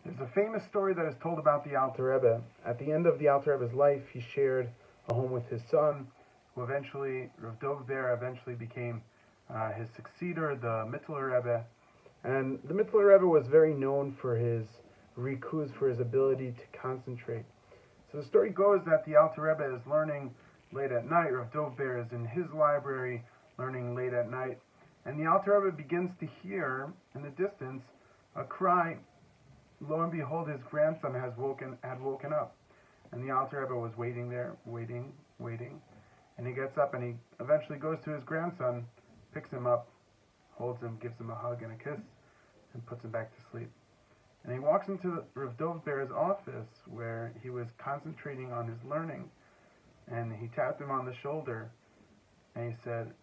There's a famous story that is told about the Alter Rebbe. At the end of the Alter Rebbe's life, he shared a home with his son, who eventually, Rav Dov Ber, eventually became his successor, the Mittler Rebbe. And the Mittler Rebbe was very known for his rikuz, for his ability to concentrate. So the story goes that the Alter Rebbe is learning late at night. Rav Dov Ber is in his library learning late at night. And the Alter Rebbe begins to hear in the distance a cry. Lo and behold, his grandson had woken up. And the Alter Rebbe was waiting there, waiting. And he gets up and he eventually goes to his grandson, picks him up, holds him, gives him a hug and a kiss, and puts him back to sleep. And he walks into Rav Dov Ber's office where he was concentrating on his learning. And he tapped him on the shoulder and he said,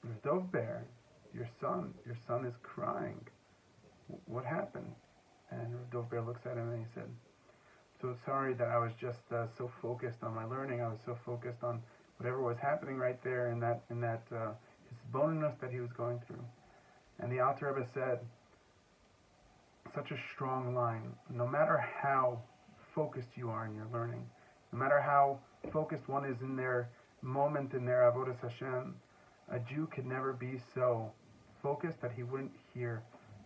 Rav Dov Ber, your son is crying. What happened? And Rav Dov Ber looks at him and he said, so sorry that I was just so focused on my learning. I was so focused on whatever was happening right there in that his bonus that he was going through. And the Alter Rebbe said, such a strong line. No matter how focused you are in your learning, no matter how focused one is in their moment in their avodas Hashem, a Jew could never be so focused that he wouldn't hear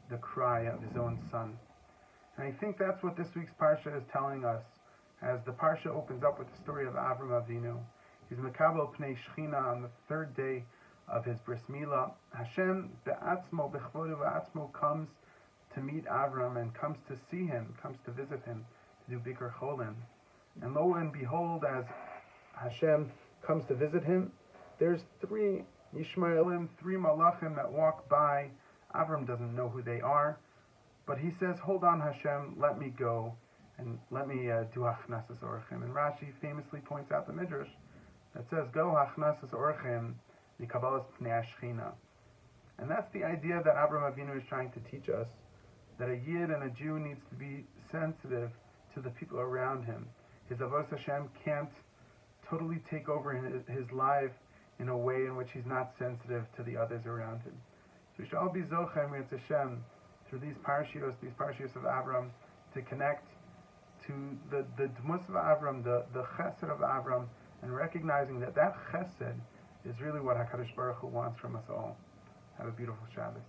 the cry of his own son. And I think that's what this week's Parsha is telling us, as the Parsha opens up with the story of Avram Avinu. He's Mekabel Pnei Shechina on the third day of his bris milah. Hashem be'atzmo, bechvodu ve'atzmo, comes to meet Avram and comes to see him, comes to visit him, to do Bikur Cholim. And lo and behold, as Hashem comes to visit him, there's three Yishmaelim, three Malachim that walk by. Avram doesn't know who they are, but he says, hold on Hashem, let me go, and let me do Hachnasas Orchim. And Rashi famously points out the Midrash that says, go Hachnasas Orchim, Mikabalas Pnei Shechina. And that's the idea that Avram Avinu is trying to teach us, that a Yid and a Jew needs to be sensitive to the people around him. His Avodas Hashem can't totally take over his life in a way in which he's not sensitive to the others around him. So we should all be Zochem with Hashem through these parshios of Avram, to connect to the Dmus of Avram, the Chesed of Avram, and recognizing that Chesed is really what HaKadosh Baruch Hu wants from us all. Have a beautiful Shabbos.